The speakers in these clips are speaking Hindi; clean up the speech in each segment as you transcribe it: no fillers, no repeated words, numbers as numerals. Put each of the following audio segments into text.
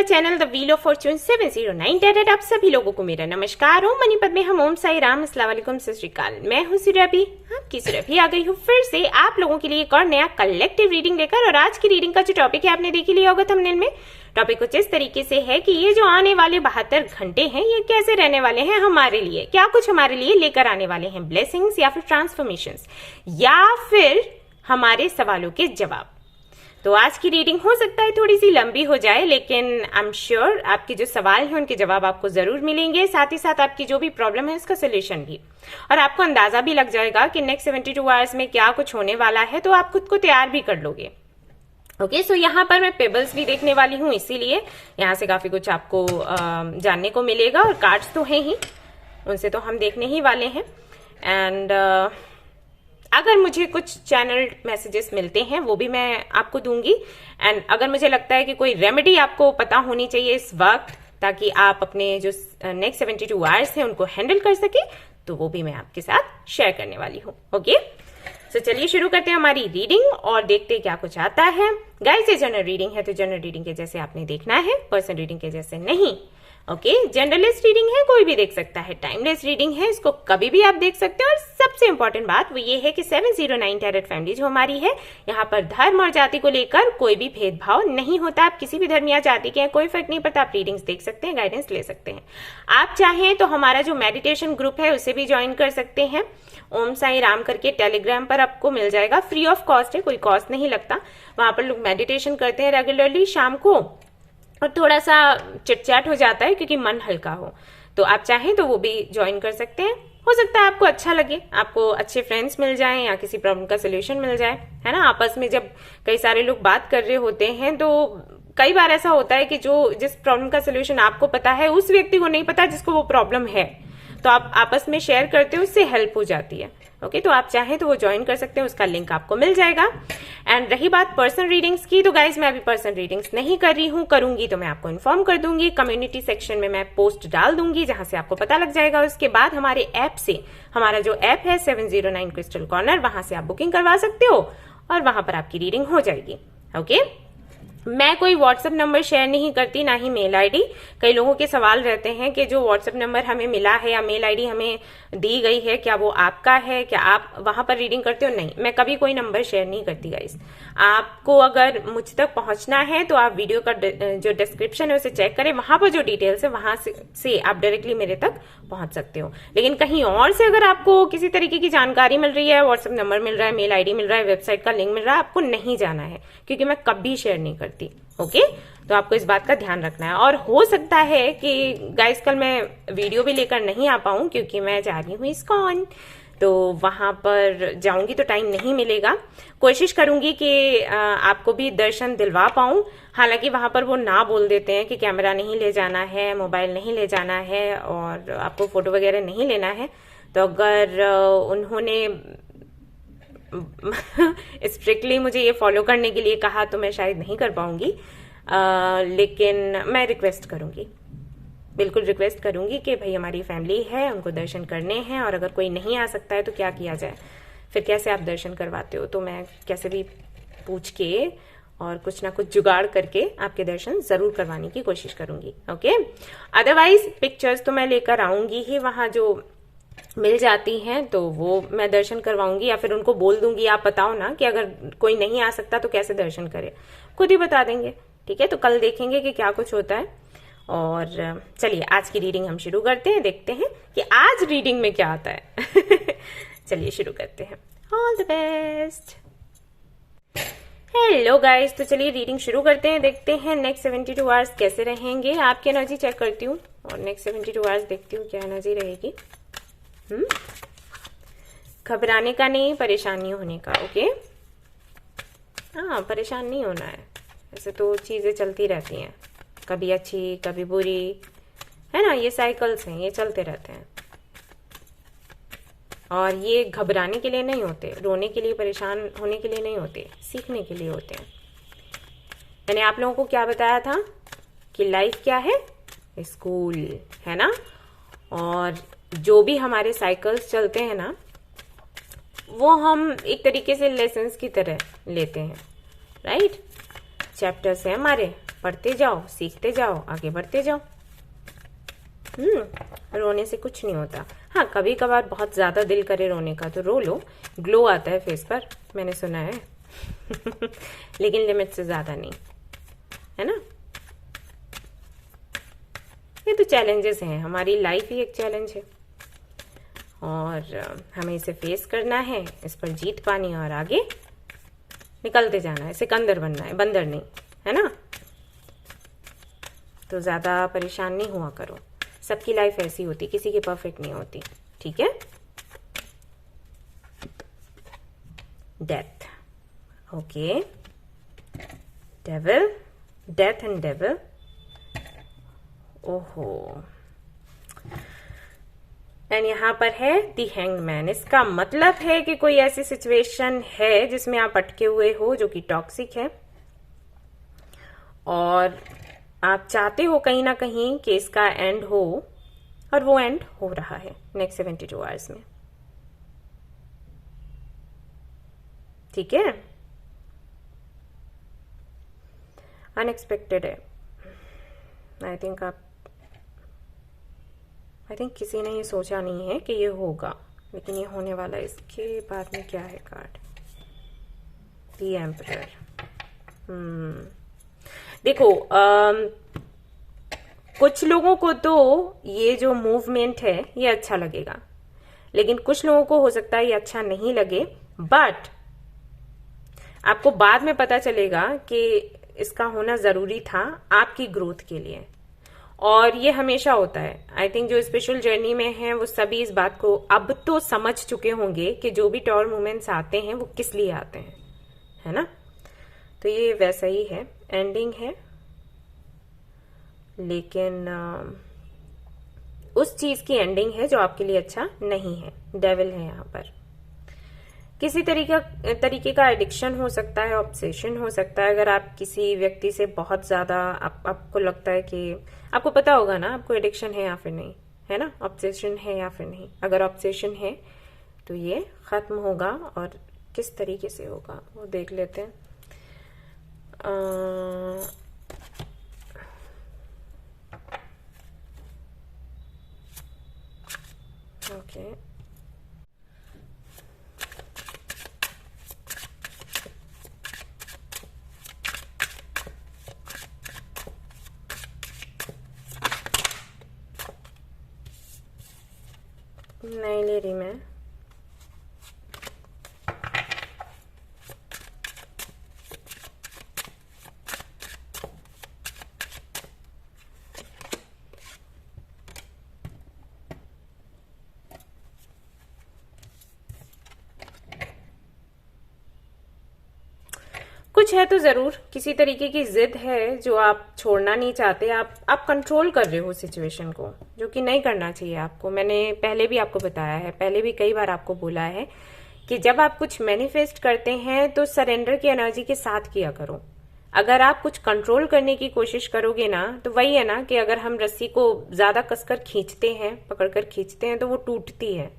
Channel the wheel of Fortune 709 tarot. आप सभी लोगों को मेरा नमस्कार। ओम मणिपत में हम ओम साई राम, अस्सलाम वालेकुम, सत श्री अकाल। मैं हूँ सुरभि, आपकी सुरभि आ गई हूँ फिर से आप लोगों के लिए एक और नया कलेक्टिव रीडिंग लेकर। और आज की रीडिंग का जो टॉपिक है आपने देख ही लिया होगा थंबनेल में। टॉपिक कुछ इस तरीके से है कि ये जो आने वाले 72 घंटे हैं ये कैसे रहने वाले हैं हमारे लिए, क्या कुछ हमारे लिए लेकर आने वाले हैं, ब्लेसिंग्स या फिर ट्रांसफॉर्मेशंस या फिर हमारे सवालों के जवाब। तो आज की रीडिंग हो सकता है थोड़ी सी लंबी हो जाए, लेकिन आई एम श्योर आपके जो सवाल हैं उनके जवाब आपको जरूर मिलेंगे, साथ ही साथ आपकी जो भी प्रॉब्लम है उसका सोल्यूशन भी। और आपको अंदाजा भी लग जाएगा कि नेक्स्ट 72 आवर्स में क्या कुछ होने वाला है, तो आप खुद को तैयार भी कर लोगे। ओके, सो यहाँ पर मैं पेबल्स भी देखने वाली हूँ, इसीलिए यहाँ से काफी कुछ आपको जानने को मिलेगा। और कार्ड्स तो हैं ही, उनसे तो हम देखने ही वाले हैं। एंड अगर मुझे कुछ चैनल मैसेजेस मिलते हैं वो भी मैं आपको दूंगी। एंड अगर मुझे लगता है कि कोई रेमेडी आपको पता होनी चाहिए इस वक्त ताकि आप अपने जो नेक्स्ट 72 आवर्स हैं उनको हैंडल कर सके, तो वो भी मैं आपके साथ शेयर करने वाली हूँ। ओके, तो चलिए शुरू करते हैं हमारी रीडिंग और देखते हैं क्या कुछ आता है। गाइस, ये जनरल रीडिंग है तो जनरल रीडिंग के जैसे आपने देखना है, पर्सनल रीडिंग के जैसे नहीं। ओके, जनरलिस्ट रीडिंग है, कोई भी देख सकता है, टाइमलेस रीडिंग है, इसको कभी भी आप देख सकते हैं। और सबसे इंपॉर्टेंट बात वो ये है कि 709 टैरेट फैमिली जो हमारी है, यहाँ पर धर्म और जाति को लेकर कोई भी भेदभाव नहीं होता। आप किसी भी धर्म या जाति के हैं, कोई फर्क नहीं पड़ता, आप रीडिंग्स देख सकते हैं, गाइडेंस ले सकते हैं। आप चाहें तो हमारा जो मेडिटेशन ग्रुप है उसे भी ज्वाइन कर सकते हैं। ओम साई राम करके टेलीग्राम पर आपको मिल जाएगा, फ्री ऑफ कॉस्ट है, कोई कॉस्ट नहीं लगता। वहां पर लोग मेडिटेशन करते हैं रेगुलरली शाम को, और थोड़ा सा चिटचैट हो जाता है क्योंकि मन हल्का हो। तो आप चाहें तो वो भी ज्वाइन कर सकते हैं। हो सकता है आपको अच्छा लगे, आपको अच्छे फ्रेंड्स मिल जाएं या किसी प्रॉब्लम का सोल्यूशन मिल जाए, है ना। आपस में जब कई सारे लोग बात कर रहे होते हैं तो कई बार ऐसा होता है कि जो जिस प्रॉब्लम का सोल्यूशन आपको पता है उस व्यक्ति को नहीं पता जिसको वो प्रॉब्लम है, तो आप आपस में शेयर करते हो, उससे हेल्प हो जाती है। ओके, तो आप चाहें तो वो ज्वाइन कर सकते हैं, उसका लिंक आपको मिल जाएगा। एंड रही बात पर्सनल रीडिंग्स की, तो गाइज मैं अभी पर्सनल रीडिंग्स नहीं कर रही हूँ, करूंगी तो मैं आपको इन्फॉर्म कर दूंगी। कम्युनिटी सेक्शन में मैं पोस्ट डाल दूंगी जहां से आपको पता लग जाएगा। उसके बाद हमारे ऐप से, हमारा जो ऐप है 709 क्रिस्टल कॉर्नर, वहां से आप बुकिंग करवा सकते हो और वहां पर आपकी रीडिंग हो जाएगी। ओके, मैं कोई व्हाट्सएप नंबर शेयर नहीं करती, ना ही मेल आईडी। कई लोगों के सवाल रहते हैं कि जो व्हाट्सएप नंबर हमें मिला है या मेल आईडी हमें दी गई है, क्या वो आपका है, क्या आप वहां पर रीडिंग करते हो? नहीं, मैं कभी कोई नंबर शेयर नहीं करती गाइस। आपको अगर मुझ तक पहुंचना है तो आप वीडियो का जो डिस्क्रिप्शन है उसे चेक करें, वहां पर जो डिटेल्स है वहां से आप डायरेक्टली मेरे तक पहुंच सकते हो। लेकिन कहीं और से अगर आपको किसी तरीके की जानकारी मिल रही है, व्हाट्सएप नंबर मिल रहा है, मेल आईडी मिल रहा है, वेबसाइट का लिंक मिल रहा है, आपको नहीं जाना है, क्योंकि मैं कभी शेयर नहीं करती। ओके, तो आपको इस बात का ध्यान रखना है। और हो सकता है कि गाइस कल मैं वीडियो भी लेकर नहीं आ पाऊं क्योंकि मैं जा रही हूँ इस्कॉन, तो वहां पर जाऊंगी तो टाइम नहीं मिलेगा। कोशिश करूंगी कि आपको भी दर्शन दिलवा पाऊं। हालांकि वहां पर वो ना बोल देते हैं कि कैमरा नहीं ले जाना है, मोबाइल नहीं ले जाना है और आपको फोटो वगैरह नहीं लेना है। तो अगर उन्होंने स्ट्रिक्टली मुझे ये फॉलो करने के लिए कहा तो मैं शायद नहीं कर पाऊंगी, लेकिन मैं रिक्वेस्ट करूंगी, बिल्कुल रिक्वेस्ट करूंगी कि भाई हमारी फैमिली है, उनको दर्शन करने हैं, और अगर कोई नहीं आ सकता है तो क्या किया जाए, फिर कैसे आप दर्शन करवाते हो। तो मैं कैसे भी पूछ के और कुछ ना कुछ जुगाड़ करके आपके दर्शन जरूर करवाने की कोशिश करूंगी। ओके, अदरवाइज पिक्चर्स तो मैं लेकर आऊंगी ही, वहां जो मिल जाती हैं तो वो मैं दर्शन करवाऊंगी, या फिर उनको बोल दूंगी आप बताओ ना कि अगर कोई नहीं आ सकता तो कैसे दर्शन करे, खुद ही बता देंगे। ठीक है, तो कल देखेंगे कि क्या कुछ होता है। और चलिए आज की रीडिंग हम शुरू करते हैं, देखते हैं कि आज रीडिंग में क्या आता है। चलिए शुरू करते हैं। All the best. Hello guys, तो चलिए रीडिंग शुरू करते हैं, देखते हैं नेक्स्ट 72 आवर्स कैसे रहेंगे। आपकी एनर्जी चेक करती हूँ और नेक्स्ट 72 आवर्स देखती हूँ क्या एनर्जी रहेगी। घबराने का नहीं, परेशानी होने का। ओके, हाँ, परेशान नहीं होना है। ऐसे तो चीजें चलती रहती हैं, कभी अच्छी कभी बुरी, है ना, ये साइकिल्स हैं, ये चलते रहते हैं। और ये घबराने के लिए नहीं होते, रोने के लिए, परेशान होने के लिए नहीं होते, सीखने के लिए होते हैं। मैंने आप लोगों को क्या बताया था कि लाइफ क्या है, स्कूल है ना। और जो भी हमारे साइकिल्स चलते हैं ना, वो हम एक तरीके से लेसन्स की तरह लेते हैं, राइट। चैप्टर्स हैं हमारे, पढ़ते जाओ, सीखते जाओ, आगे बढ़ते जाओ। रोने से कुछ नहीं होता। हाँ, कभी कभार बहुत ज्यादा दिल करे रोने का तो रो लो, ग्लो आता है फेस पर, मैंने सुना है। लेकिन लिमिट से ज्यादा नहीं, है ना। ये तो चैलेंजेस हैं, हमारी लाइफ ही एक चैलेंज है और हमें इसे फेस करना है, इस पर जीत पानी और आगे निकलते जाना है। सिकंदर बनना है, बंदर नहीं, है ना। तो ज्यादा परेशान नहीं हुआ करो, सबकी लाइफ ऐसी होती, किसी की परफेक्ट नहीं होती, ठीक है। Death, okay, devil, death and devil, ओहो। एंड यहां पर है दी हैंग्ड मैन। इसका मतलब है कि कोई ऐसी सिचुएशन है जिसमें आप अटके हुए हो, जो कि टॉक्सिक है, और आप चाहते हो कहीं ना कहीं कि इसका एंड हो, और वो एंड हो रहा है नेक्स्ट 72 आवर्स में, ठीक है। अनएक्सपेक्टेड है। आई थिंक किसी ने ये सोचा नहीं है कि ये होगा, लेकिन ये होने वाला है। इसके बाद में क्या है कार्ड, दी एम्परर। देखो, कुछ लोगों को तो ये जो मूवमेंट है ये अच्छा लगेगा, लेकिन कुछ लोगों को हो सकता है ये अच्छा नहीं लगे, बट आपको बाद में पता चलेगा कि इसका होना जरूरी था आपकी ग्रोथ के लिए। और ये हमेशा होता है। आई थिंक जो स्पिरिचुअल जर्नी में है वो सभी इस बात को अब तो समझ चुके होंगे कि जो भी टॉर मूवमेंट्स आते हैं वो किस लिए आते हैं, है ना। तो ये वैसा ही है, एंडिंग है, लेकिन उस चीज की एंडिंग है जो आपके लिए अच्छा नहीं है। डेविल है यहाँ पर। किसी तरीके का एडिक्शन हो सकता है, ऑब्सेशन हो सकता है। अगर आप किसी व्यक्ति से बहुत ज्यादा आपको लगता है कि आपको पता होगा ना आपको एडिक्शन है या फिर नहीं, है ना, ऑब्सेशन है या फिर नहीं। अगर ऑब्सेशन है तो ये खत्म होगा, और किस तरीके से होगा वो देख लेते हैं। ओके, नहीं ले रही मैं। कुछ है तो जरूर, किसी तरीके की जिद है जो आप छोड़ना नहीं चाहते। आप कंट्रोल कर रहे हो सिचुएशन को, जो कि नहीं करना चाहिए आपको। मैंने पहले भी आपको बताया है, पहले भी कई बार आपको बोला है कि जब आप कुछ मैनिफेस्ट करते हैं तो सरेंडर की एनर्जी के साथ किया करो। अगर आप कुछ कंट्रोल करने की कोशिश करोगे ना, तो वही है ना कि अगर हम रस्सी को ज्यादा कसकर खींचते हैं, पकड़कर खींचते हैं, तो वो टूटती है।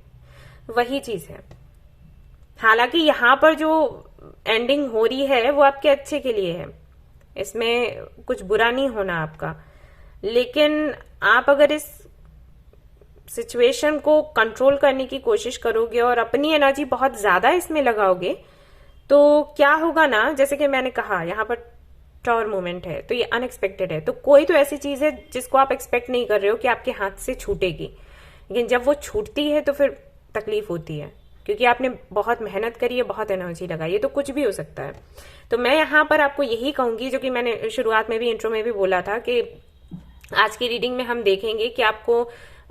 वही चीज है। हालांकि यहाँ पर जो एंडिंग हो रही है वो आपके अच्छे के लिए है, इसमें कुछ बुरा नहीं होना आपका। लेकिन आप अगर इस सिचुएशन को कंट्रोल करने की कोशिश करोगे और अपनी एनर्जी बहुत ज्यादा इसमें लगाओगे, तो क्या होगा ना, जैसे कि मैंने कहा यहाँ पर टॉर मोमेंट है, तो ये अनएक्सपेक्टेड है। तो कोई तो ऐसी चीज है जिसको आप एक्सपेक्ट नहीं कर रहे हो कि आपके हाथ से छूटेगी, लेकिन जब वो छूटती है तो फिर तकलीफ होती है, क्योंकि आपने बहुत मेहनत करी है, बहुत एनर्जी लगाई है। तो कुछ भी हो सकता है। तो मैं यहाँ पर आपको यही कहूंगी, जो कि मैंने शुरुआत में भी, इंट्रो में भी बोला था, कि आज की रीडिंग में हम देखेंगे कि आपको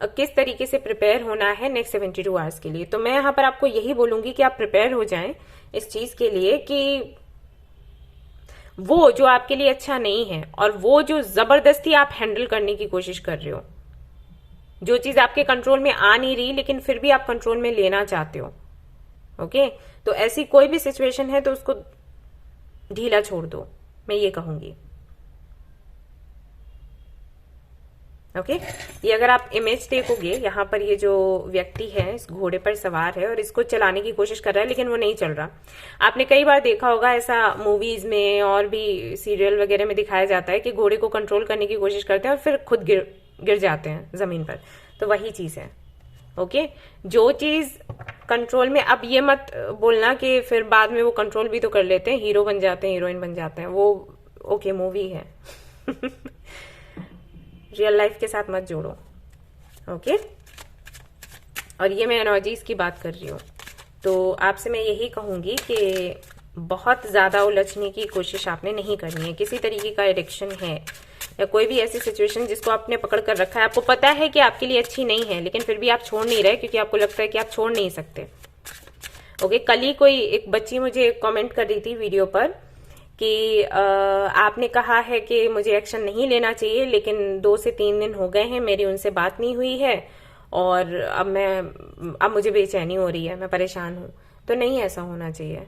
किस तरीके से प्रिपेयर होना है नेक्स्ट 72 आवर्स के लिए। तो मैं यहाँ पर आपको यही बोलूंगी कि आप प्रिपेयर हो जाएं इस चीज के लिए कि वो जो आपके लिए अच्छा नहीं है, और वो जो जबरदस्ती आप हैंडल करने की कोशिश कर रहे हो, जो चीज आपके कंट्रोल में आ नहीं रही लेकिन फिर भी आप कंट्रोल में लेना चाहते हो, ओके। तो ऐसी कोई भी सिचुएशन है तो उसको ढीला छोड़ दो, मैं ये कहूंगी, ओके ये अगर आप इमेज देखोगे, यहाँ पर ये जो व्यक्ति है इस घोड़े पर सवार है और इसको चलाने की कोशिश कर रहा है, लेकिन वो नहीं चल रहा। आपने कई बार देखा होगा, ऐसा मूवीज में और भी सीरियल वगैरह में दिखाया जाता है कि घोड़े को कंट्रोल करने की कोशिश करते हैं और फिर खुद गिर जाते हैं जमीन पर। तो वही चीज है। ओके जो चीज कंट्रोल में, अब ये मत बोलना कि फिर बाद में वो कंट्रोल भी तो कर लेते हैं, हीरो बन जाते हैं, हीरोइन बन जाते हैं, वो ओके मूवी है। रियल लाइफ के साथ मत जोड़ो। ओके और ये मैं एनर्जीज की बात कर रही हूँ, तो आपसे मैं यही कहूंगी कि बहुत ज्यादा उलझने की कोशिश आपने नहीं करनी है। किसी तरीके का एडिक्शन है या कोई भी ऐसी सिचुएशन जिसको आपने पकड़ कर रखा है, आपको पता है कि आपके लिए अच्छी नहीं है, लेकिन फिर भी आप छोड़ नहीं रहे क्योंकि आपको लगता है कि आप छोड़ नहीं सकते। ओके कल ही कोई एक बच्ची मुझे कमेंट कर रही थी वीडियो पर कि आपने कहा है कि मुझे एक्शन नहीं लेना चाहिए, लेकिन 2 से 3 दिन हो गए हैं मेरी उनसे बात नहीं हुई है और अब मुझे बेचैनी हो रही है, मैं परेशान हूं। तो नहीं ऐसा होना चाहिए।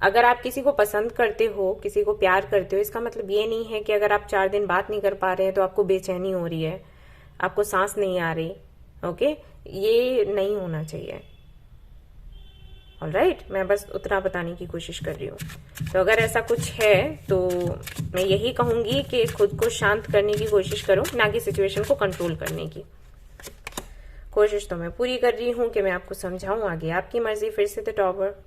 अगर आप किसी को पसंद करते हो, किसी को प्यार करते हो, इसका मतलब ये नहीं है कि अगर आप 4 दिन बात नहीं कर पा रहे हैं तो आपको बेचैनी हो रही है, आपको सांस नहीं आ रही। ओके ये नहीं होना चाहिए। ऑलराइट मैं बस उतना बताने की कोशिश कर रही हूँ। तो अगर ऐसा कुछ है तो मैं यही कहूंगी कि खुद को शांत करने की कोशिश करो, ना कि सिचुएशन को कंट्रोल करने की कोशिश। तो मैं पूरी कर रही हूँ कि मैं आपको समझाऊं, आगे आपकी मर्जी। फिर से द टॉवर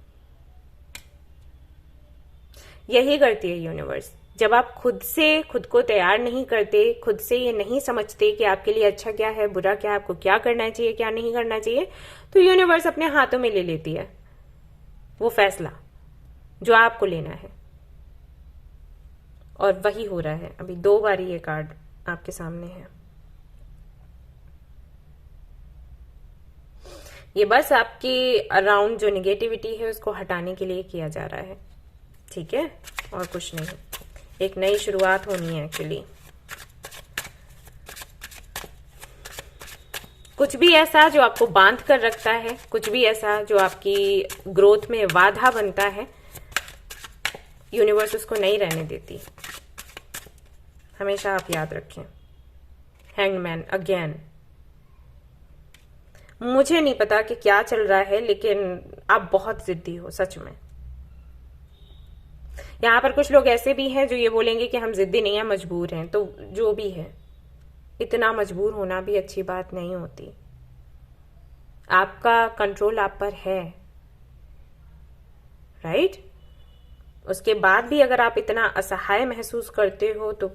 यही करती है यूनिवर्स। जब आप खुद को तैयार नहीं करते, खुद से ये नहीं समझते कि आपके लिए अच्छा क्या है, बुरा क्या है, आपको क्या करना चाहिए, क्या नहीं करना चाहिए, तो यूनिवर्स अपने हाथों में ले लेती है वो फैसला जो आपको लेना है। और वही हो रहा है। अभी 2 बार ये कार्ड आपके सामने है। ये बस आपके अराउंड जो निगेटिविटी है उसको हटाने के लिए किया जा रहा है, ठीक है, और कुछ नहीं। एक नई शुरुआत होनी है एक्चुअली। कुछ भी ऐसा जो आपको बांध कर रखता है, कुछ भी ऐसा जो आपकी ग्रोथ में बाधा बनता है, यूनिवर्स उसको नहीं रहने देती। हमेशा आप याद रखें। Hangman again. मुझे नहीं पता कि क्या चल रहा है, लेकिन आप बहुत जिद्दी हो सच में। यहां पर कुछ लोग ऐसे भी हैं जो ये बोलेंगे कि हम जिद्दी नहीं हैं, मजबूर हैं। तो जो भी है, इतना मजबूर होना भी अच्छी बात नहीं होती। आपका कंट्रोल आप पर है, राइट? उसके बाद भी अगर आप इतना असहाय महसूस करते हो तो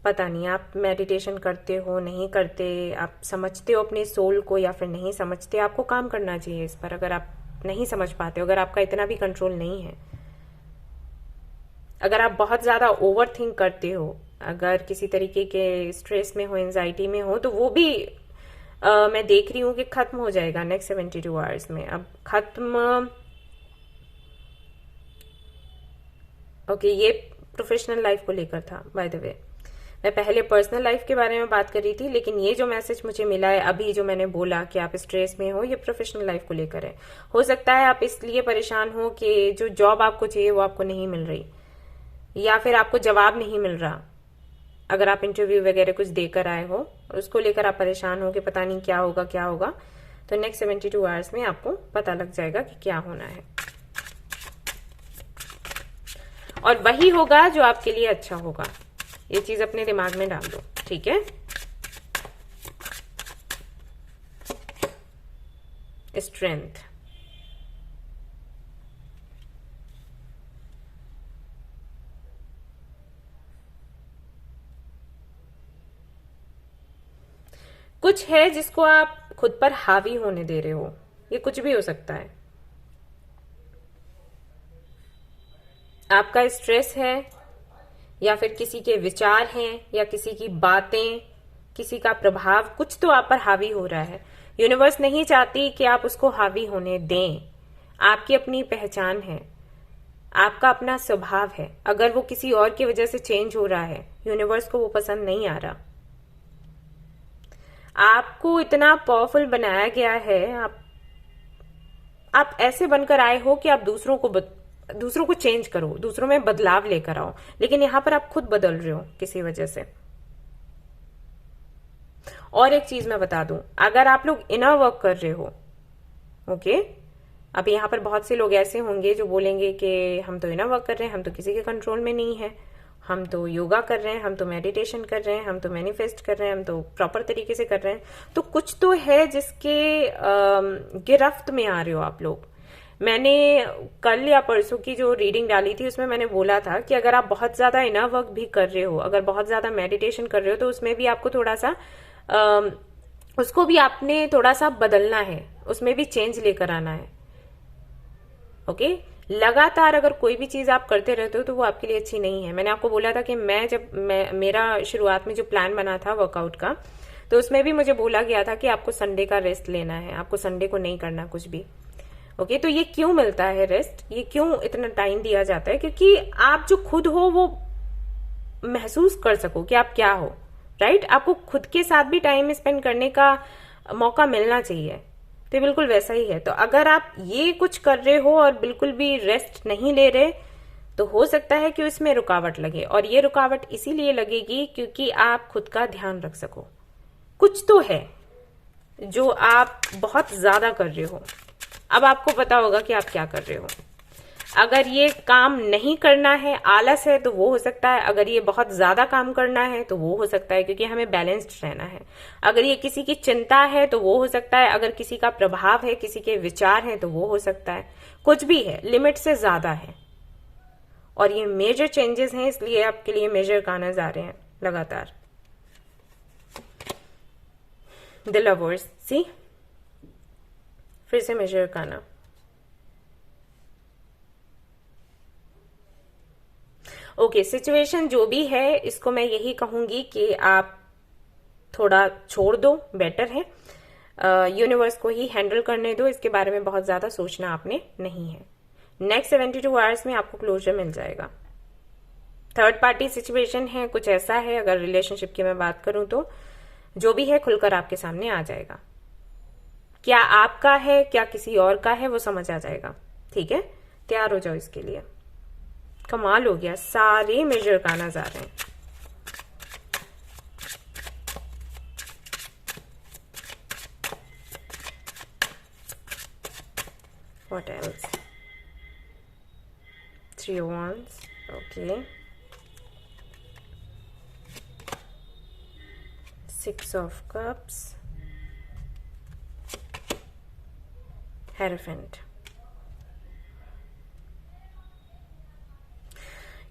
पता नहीं आप मेडिटेशन करते हो नहीं करते, आप समझते हो अपने सोल को या फिर नहीं समझते। आपको काम करना चाहिए इस पर। अगर आप नहीं समझ पाते हो, अगर आपका इतना भी कंट्रोल नहीं है, अगर आप बहुत ज्यादा ओवर थिंक करते हो, अगर किसी तरीके के स्ट्रेस में हो, एंजाइटी में हो, तो वो भी मैं देख रही हूं कि खत्म हो जाएगा नेक्स्ट 72 आवर्स में। अब खत्म। ओके ये प्रोफेशनल लाइफ को लेकर था बाय द वे। मैं पहले पर्सनल लाइफ के बारे में बात कर रही थी, लेकिन ये जो मैसेज मुझे मिला है अभी, जो मैंने बोला कि आप स्ट्रेस में हो, ये प्रोफेशनल लाइफ को लेकर है। हो सकता है आप इसलिए परेशान हो कि जो जॉब आपको चाहिए वो आपको नहीं मिल रही, या फिर आपको जवाब नहीं मिल रहा। अगर आप इंटरव्यू वगैरह कुछ देकर आए हो और उसको लेकर आप परेशान हो कि पता नहीं क्या होगा क्या होगा, तो नेक्स्ट 72 आवर्स में आपको पता लग जाएगा कि क्या होना है, और वही होगा जो आपके लिए अच्छा होगा। ये चीज अपने दिमाग में डाल दो, ठीक है? स्ट्रेंथ। कुछ है जिसको आप खुद पर हावी होने दे रहे हो। ये कुछ भी हो सकता है। आपका स्ट्रेस है, या फिर किसी के विचार हैं, या किसी की बातें, किसी का प्रभाव, कुछ तो आप पर हावी हो रहा है। यूनिवर्स नहीं चाहती कि आप उसको हावी होने दें। आपकी अपनी पहचान है, आपका अपना स्वभाव है। अगर वो किसी और की वजह से चेंज हो रहा है, यूनिवर्स को वो पसंद नहीं आ रहा। आपको इतना पावरफुल बनाया गया है, आप ऐसे बनकर आए हो कि आप दूसरों को चेंज करो, दूसरों में बदलाव लेकर आओ, लेकिन यहां पर आप खुद बदल रहे हो किसी वजह से। और एक चीज मैं बता दूं, अगर आप लोग इनर वर्क कर रहे हो, ओके, अब यहाँ पर बहुत से लोग ऐसे होंगे जो बोलेंगे कि हम तो इनर वर्क कर रहे हैं, हम तो किसी के कंट्रोल में नहीं है, हम तो योगा कर रहे हैं, हम तो मेडिटेशन कर रहे हैं, हम तो मैनिफेस्ट कर रहे हैं, हम तो प्रॉपर तरीके से कर रहे हैं, तो कुछ तो है जिसके गिरफ्त में आ रहे हो आप लोग। मैंने कल या परसों की जो रीडिंग डाली थी उसमें मैंने बोला था कि अगर आप बहुत ज्यादा इनर वर्क भी कर रहे हो, अगर बहुत ज्यादा मेडिटेशन कर रहे हो, तो उसमें भी आपको थोड़ा सा उसको भी आपने थोड़ा सा बदलना है, उसमें भी चेंज लेकर आना है। ओके, लगातार अगर कोई भी चीज आप करते रहते हो तो वो आपके लिए अच्छी नहीं है। मैंने आपको बोला था कि मेरा शुरुआत में जो प्लान बना था वर्कआउट का, तो उसमें भी मुझे बोला गया था कि आपको संडे का रेस्ट लेना है, आपको संडे को नहीं करना कुछ भी। ओके, तो ये क्यों मिलता है रेस्ट, ये क्यों इतना टाइम दिया जाता है? क्योंकि आप जो खुद हो वो महसूस कर सको कि आप क्या हो, राइट? आपको खुद के साथ भी टाइम स्पेंड करने का मौका मिलना चाहिए। तो बिल्कुल वैसा ही है। तो अगर आप ये कुछ कर रहे हो और बिल्कुल भी रेस्ट नहीं ले रहे, तो हो सकता है कि उसमें रुकावट लगे, और ये रुकावट इसीलिए लगेगी क्योंकि आप खुद का ध्यान रख सको। कुछ तो है जो आप बहुत ज्यादा कर रहे हो। अब आपको पता होगा कि आप क्या कर रहे हो। अगर ये काम नहीं करना है, आलस है, तो वो हो सकता है। अगर ये बहुत ज्यादा काम करना है तो वो हो सकता है, क्योंकि हमें बैलेंस्ड रहना है। अगर ये किसी की चिंता है तो वो हो सकता है। अगर किसी का प्रभाव है, किसी के विचार हैं, तो वो हो सकता है। कुछ भी है, लिमिट से ज्यादा है। और ये मेजर चेंजेस हैं, इसलिए आपके लिए मेजर गानर्स आ रहे हैं लगातार। द लवर्स, सी, फिर से मेजर गाना। ओके, सिचुएशन जो भी है, इसको मैं यही कहूंगी कि आप थोड़ा छोड़ दो, बेटर है। यूनिवर्स को ही हैंडल करने दो, इसके बारे में बहुत ज्यादा सोचना आपने नहीं है। नेक्स्ट 72 आवर्स में आपको क्लोजर मिल जाएगा। थर्ड पार्टी सिचुएशन है, कुछ ऐसा है, अगर रिलेशनशिप की मैं बात करूं तो जो भी है खुलकर आपके सामने आ जाएगा। क्या आपका है, क्या किसी और का है, वो समझ आ जाएगा। ठीक है, तैयार हो जाओ इसके लिए। कमाल हो गया, सारे मेजर गाना आ रहे हैं। What else? 3 of Wands. Okay. 6 of Cups. Hierophant.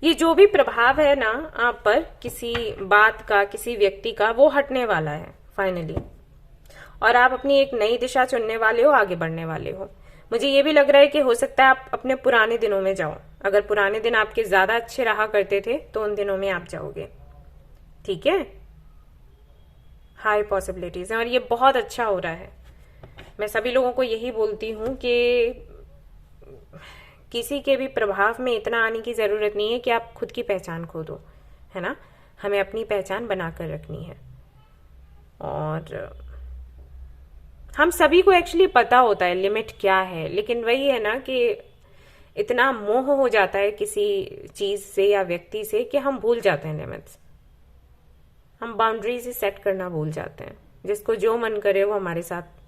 ये जो भी प्रभाव है ना आप पर, किसी बात का, किसी व्यक्ति का, वो हटने वाला है फाइनली। और आप अपनी एक नई दिशा चुनने वाले हो, आगे बढ़ने वाले हो। मुझे ये भी लग रहा है कि हो सकता है आप अपने पुराने दिनों में जाओ। अगर पुराने दिन आपके ज्यादा अच्छे रहा करते थे तो उन दिनों में आप जाओगे। ठीक है, हाई पॉसिबिलिटीज है और ये बहुत अच्छा हो रहा है। मैं सभी लोगों को यही बोलती हूं कि किसी के भी प्रभाव में इतना आने की जरूरत नहीं है कि आप खुद की पहचान खो दो, है ना। हमें अपनी पहचान बनाकर रखनी है। और हम सभी को एक्चुअली पता होता है लिमिट क्या है, लेकिन वही है ना कि इतना मोह हो जाता है किसी चीज से या व्यक्ति से कि हम भूल जाते हैं लिमिट्स। हम बाउंड्रीज ही सेट करना भूल जाते हैं। जिसको जो मन करे वो हमारे साथ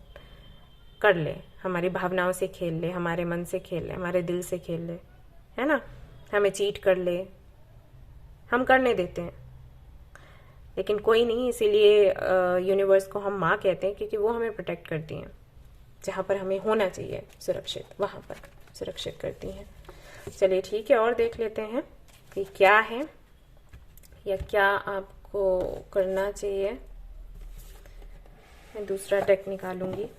कर ले, हमारी भावनाओं से खेल ले, हमारे मन से खेल ले, हमारे दिल से खेल ले, है ना। हमें चीट कर ले, हम करने देते हैं। लेकिन कोई नहीं, इसीलिए यूनिवर्स को हम माँ कहते हैं, क्योंकि वो हमें प्रोटेक्ट करती हैं। जहाँ पर हमें होना चाहिए सुरक्षित, वहाँ पर सुरक्षित करती हैं। चलिए ठीक है, और देख लेते हैं कि क्या है या क्या आपको करना चाहिए। मैं दूसरा डेक निकालूंगी।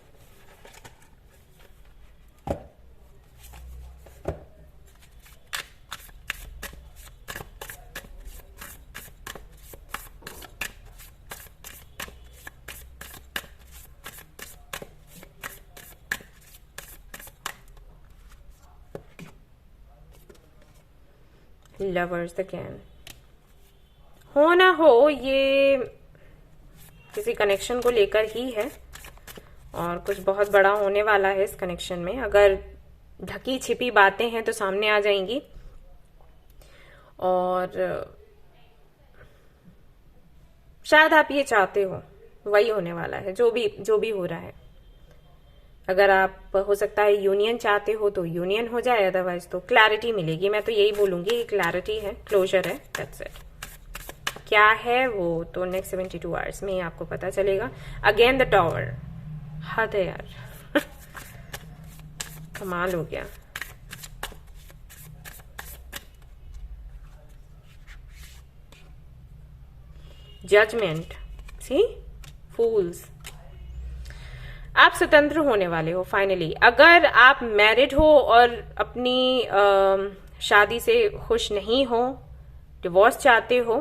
Lovers again. हो ना हो, ये किसी कनेक्शन को लेकर ही है और कुछ बहुत बड़ा होने वाला है इस कनेक्शन में। अगर ढकी छिपी बातें हैं तो सामने आ जाएंगी, और शायद आप ये चाहते हो वही होने वाला है जो भी हो रहा है। अगर आप हो सकता है यूनियन चाहते हो तो यूनियन हो जाए, अदरवाइज तो क्लैरिटी मिलेगी। मैं तो यही बोलूंगी, क्लैरिटी है, क्लोजर है, दैट्स इट। क्या है वो तो नेक्स्ट 72 आवर्स में ही आपको पता चलेगा। अगेन द टावर, हद है यार कमाल हो गया। जजमेंट, सी, फूल्स। आप स्वतंत्र होने वाले हो फाइनली। अगर आप मैरिड हो और अपनी शादी से खुश नहीं हो, डिवोर्स चाहते हो,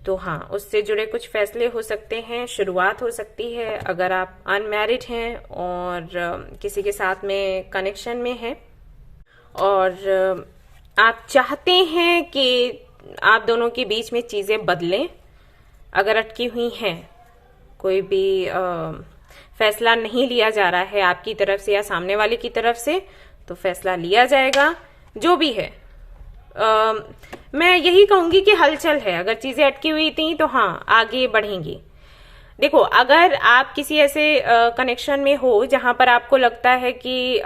तो हाँ, उससे जुड़े कुछ फैसले हो सकते हैं, शुरुआत हो सकती है। अगर आप अनमैरिड हैं और किसी के साथ में कनेक्शन में हैं और आप चाहते हैं कि आप दोनों के बीच में चीजें बदलें, अगर अटकी हुई हैं, कोई भी फैसला नहीं लिया जा रहा है आपकी तरफ से या सामने वाले की तरफ से, तो फैसला लिया जाएगा। जो भी है मैं यही कहूंगी कि हलचल है। अगर चीजें अटकी हुई थी तो हाँ, आगे बढ़ेंगी। देखो, अगर आप किसी ऐसे कनेक्शन में हो जहां पर आपको लगता है कि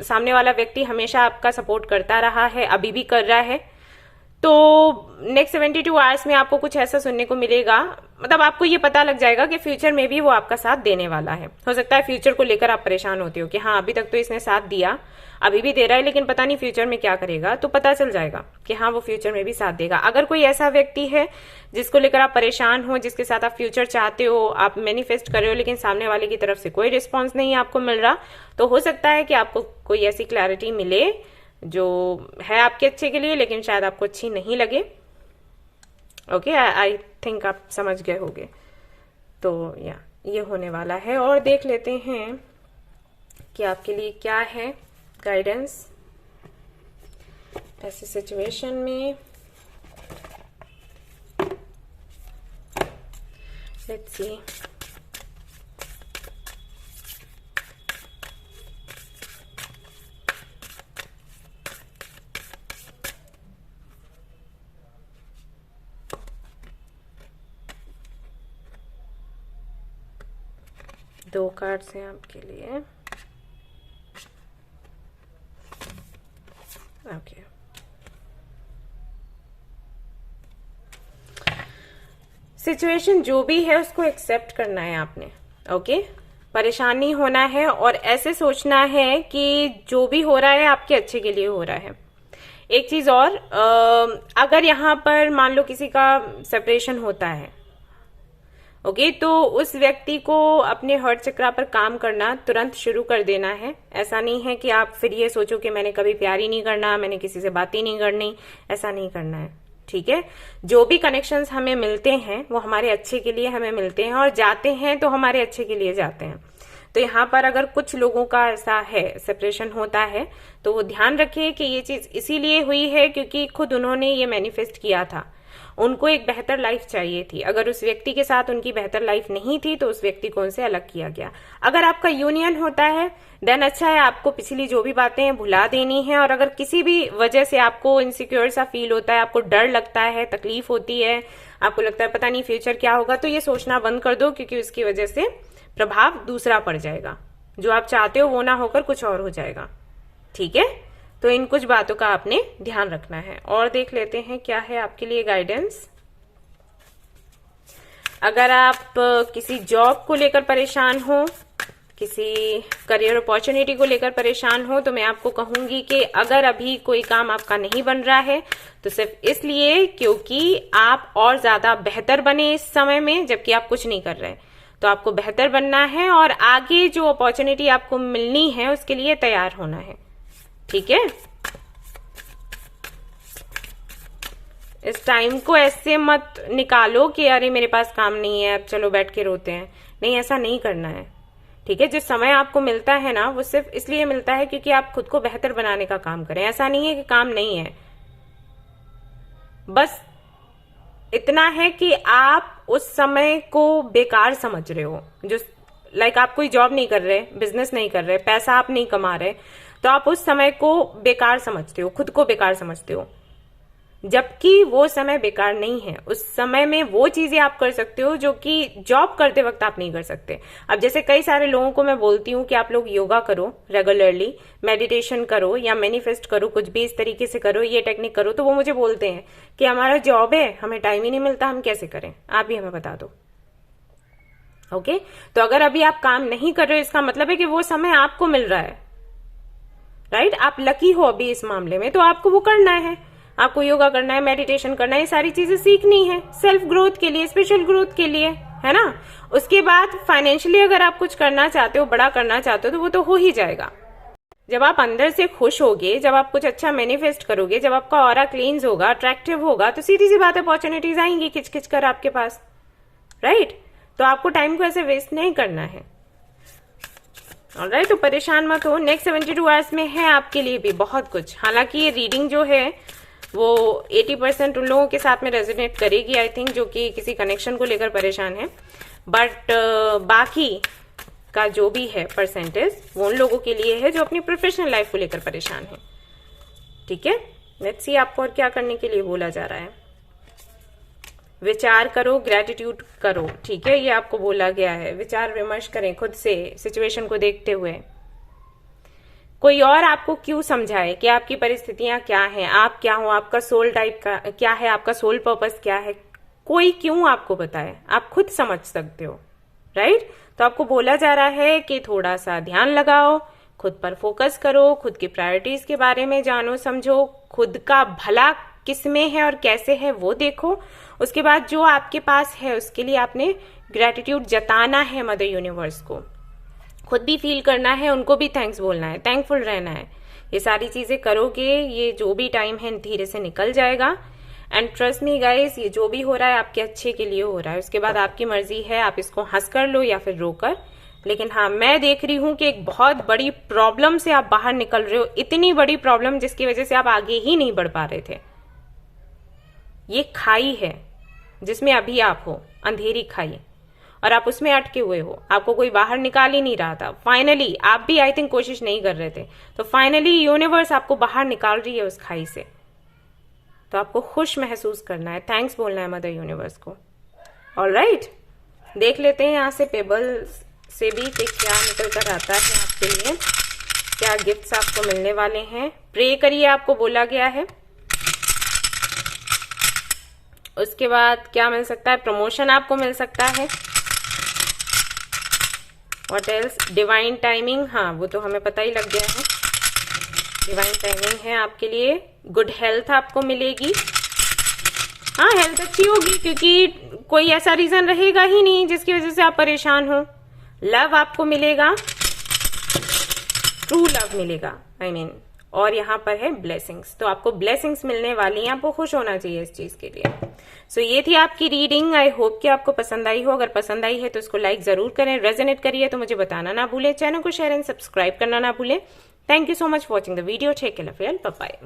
सामने वाला व्यक्ति हमेशा आपका सपोर्ट करता रहा है, अभी भी कर रहा है, तो नेक्स्ट 72 आवर्स में आपको कुछ ऐसा सुनने को मिलेगा, मतलब आपको ये पता लग जाएगा कि फ्यूचर में भी वो आपका साथ देने वाला है। हो सकता है फ्यूचर को लेकर आप परेशान होते हो कि हाँ, अभी तक तो इसने साथ दिया, अभी भी दे रहा है, लेकिन पता नहीं फ्यूचर में क्या करेगा, तो पता चल जाएगा कि हाँ, वो फ्यूचर में भी साथ देगा। अगर कोई ऐसा व्यक्ति है जिसको लेकर आप परेशान हो, जिसके साथ आप फ्यूचर चाहते हो, आप मैनिफेस्ट कर रहे हो, लेकिन सामने वाले की तरफ से कोई रिस्पॉन्स नहीं आपको मिल रहा, तो हो सकता है कि आपको कोई ऐसी क्लैरिटी मिले जो है आपके अच्छे के लिए, लेकिन शायद आपको अच्छी नहीं लगे। ओके, आई थिंक आप समझ गए होंगे। तो ये होने वाला है। और देख लेते हैं कि आपके लिए क्या है गाइडेंस ऐसी सिचुएशन में। Let's see. दो कार्ड्स हैं आपके लिए। ओके, सिचुएशन जो भी है उसको एक्सेप्ट करना है आपने। ओके, परेशान नहीं होना है और ऐसे सोचना है कि जो भी हो रहा है आपके अच्छे के लिए हो रहा है। एक चीज और, अगर यहाँ पर मान लो किसी का सेपरेशन होता है, ओके, तो उस व्यक्ति को अपने हर्ट चक्रा पर काम करना तुरंत शुरू कर देना है। ऐसा नहीं है कि आप फिर ये सोचो कि मैंने कभी प्यार ही नहीं करना, मैंने किसी से बात ही नहीं करनी, ऐसा नहीं करना है। ठीक है, जो भी कनेक्शंस हमें मिलते हैं वो हमारे अच्छे के लिए हमें मिलते हैं और जाते हैं तो हमारे अच्छे के लिए जाते हैं। तो यहाँ पर अगर कुछ लोगों का ऐसा है, सेपरेशन होता है, तो वो ध्यान रखिए कि ये चीज इसीलिए हुई है क्योंकि खुद उन्होंने ये मैनिफेस्ट किया था। उनको एक बेहतर लाइफ चाहिए थी। अगर उस व्यक्ति के साथ उनकी बेहतर लाइफ नहीं थी तो उस व्यक्ति को उनसे अलग किया गया। अगर आपका यूनियन होता है देन अच्छा है, आपको पिछली जो भी बातें हैं भुला देनी है। और अगर किसी भी वजह से आपको इनसिक्योर सा फील होता है, आपको डर लगता है, तकलीफ होती है, आपको लगता है पता नहीं फ्यूचर क्या होगा, तो ये सोचना बंद कर दो, क्योंकि उसकी वजह से प्रभाव दूसरा पड़ जाएगा। जो आप चाहते हो वो ना होकर कुछ और हो जाएगा। ठीक है, तो इन कुछ बातों का आपने ध्यान रखना है। और देख लेते हैं क्या है आपके लिए गाइडेंस। अगर आप किसी जॉब को लेकर परेशान हो, किसी करियर अपॉर्चुनिटी को लेकर परेशान हो, तो मैं आपको कहूंगी कि अगर अभी कोई काम आपका नहीं बन रहा है तो सिर्फ इसलिए क्योंकि आप और ज्यादा बेहतर बने इस समय में, जबकि आप कुछ नहीं कर रहे। तो आपको बेहतर बनना है और आगे जो अपॉर्चुनिटी आपको मिलनी है उसके लिए तैयार होना है। ठीक है, इस टाइम को ऐसे मत निकालो कि अरे मेरे पास काम नहीं है, अब चलो बैठ के रोते हैं। नहीं, ऐसा नहीं करना है। ठीक है, जो समय आपको मिलता है ना, वो सिर्फ इसलिए मिलता है क्योंकि आप खुद को बेहतर बनाने का काम करें। ऐसा नहीं है कि काम नहीं है, बस इतना है कि आप उस समय को बेकार समझ रहे हो। जो लाइक आप कोई जॉब नहीं कर रहे, बिजनेस नहीं कर रहे, पैसा आप नहीं कमा रहे, तो आप उस समय को बेकार समझते हो, खुद को बेकार समझते हो। जबकि वो समय बेकार नहीं है। उस समय में वो चीजें आप कर सकते हो जो कि जॉब करते वक्त आप नहीं कर सकते। अब जैसे कई सारे लोगों को मैं बोलती हूँ कि आप लोग योगा करो रेगुलरली, मेडिटेशन करो या मैनिफेस्ट करो, कुछ भी इस तरीके से करो, ये टेक्निक करो, तो वो मुझे बोलते हैं कि हमारा जॉब है, हमें टाइम ही नहीं मिलता, हम कैसे करें, आप भी हमें बता दो। ओके, तो अगर अभी आप काम नहीं कर रहे हो इसका मतलब है कि वो समय आपको मिल रहा है, राइट? आप लकी हो अभी इस मामले में, तो आपको वो करना है। आपको योगा करना है, मेडिटेशन करना है, ये सारी चीजें सीखनी है सेल्फ ग्रोथ के लिए, स्पिरिचुअल ग्रोथ के लिए, है ना? उसके बाद फाइनेंशियली अगर आप कुछ करना चाहते हो, बड़ा करना चाहते हो, तो वो तो हो ही जाएगा। जब आप अंदर से खुश होगे, जब आप कुछ अच्छा मैनिफेस्ट करोगे, जब आपका ऑरा क्लींस होगा, अट्रैक्टिव होगा, तो सीधी सी बात है अपॉर्चुनिटीज आएंगी खिंच खिंच कर आपके पास, राइट? तो आपको टाइम को ऐसे वेस्ट नहीं करना है। ऑलराइट, तो परेशान मत हो, नेक्स्ट 72 आवर्स में है आपके लिए भी बहुत कुछ। हालांकि ये रीडिंग जो है वो 80% उन लोगों के साथ में रेजोनेट करेगी आई थिंक, जो कि किसी कनेक्शन को लेकर परेशान है, बट बाकी का जो भी है परसेंटेज वो उन लोगों के लिए है जो अपनी प्रोफेशनल लाइफ को लेकर परेशान है। ठीक है, लेट्स सी आपको और क्या करने के लिए बोला जा रहा है। विचार करो, ग्रेटिट्यूड करो, ठीक है, ये आपको बोला गया है। विचार विमर्श करें खुद से सिचुएशन को देखते हुए। कोई और आपको क्यों समझाए कि आपकी परिस्थितियां क्या हैं, आप क्या हो, आपका सोल टाइप का क्या है, आपका सोल पर्पस क्या है, कोई क्यों आपको बताए, आप खुद समझ सकते हो, राइट? तो आपको बोला जा रहा है कि थोड़ा सा ध्यान लगाओ, खुद पर फोकस करो, खुद की प्रायोरिटीज के बारे में जानो समझो, खुद का भला किस में है और कैसे है वो देखो। उसके बाद जो आपके पास है उसके लिए आपने ग्रेटिट्यूड जताना है मदर यूनिवर्स को, खुद भी फील करना है, उनको भी थैंक्स बोलना है, थैंकफुल रहना है। ये सारी चीजें करोगे, ये जो भी टाइम है धीरे से निकल जाएगा। एंड ट्रस्ट मी गाइस, ये जो भी हो रहा है आपके अच्छे के लिए हो रहा है। उसके बाद आपकी मर्जी है, आप इसको हंस कर लो या फिर रो कर। लेकिन हाँ, मैं देख रही हूं कि एक बहुत बड़ी प्रॉब्लम से आप बाहर निकल रहे हो, इतनी बड़ी प्रॉब्लम जिसकी वजह से आप आगे ही नहीं बढ़ पा रहे थे। ये खाई है जिसमें अभी आप हो, अंधेरी खाई, और आप उसमें अटके हुए हो, आपको कोई बाहर निकाल ही नहीं रहा था। फाइनली आप भी आई थिंक कोशिश नहीं कर रहे थे, तो फाइनली यूनिवर्स आपको बाहर निकाल रही है उस खाई से। तो आपको खुश महसूस करना है, थैंक्स बोलना है मदर यूनिवर्स को। ऑलराइट, देख लेते हैं यहाँ से पेबल से भी कि क्या निकल कर आता है आपके लिए, क्या गिफ्ट्स आपको मिलने वाले हैं। प्रे करिए, आपको बोला गया है। उसके बाद क्या मिल सकता है, प्रमोशन आपको मिल सकता है। व्हाट एल्स, डिवाइन टाइमिंग, हाँ वो तो हमें पता ही लग गया है, डिवाइन टाइमिंग है आपके लिए। गुड हेल्थ आपको मिलेगी, हाँ हेल्थ अच्छी होगी, क्योंकि कोई ऐसा रीजन रहेगा ही नहीं जिसकी वजह से आप परेशान हो। लव आपको मिलेगा, ट्रू लव मिलेगा आई मीन, और यहाँ पर है ब्लेसिंग्स, तो आपको ब्लेसिंग्स मिलने वाली हैं, आपको खुश होना चाहिए इस चीज के लिए। सो ये थी आपकी रीडिंग, आई होप कि आपको पसंद आई हो। अगर पसंद आई है तो इसको लाइक जरूर करें, रेजोनेट करिए तो मुझे बताना ना भूलें, चैनल को शेयर एंड सब्सक्राइब करना ना भूलें। Thank you so much for watching the video, take care, bye bye.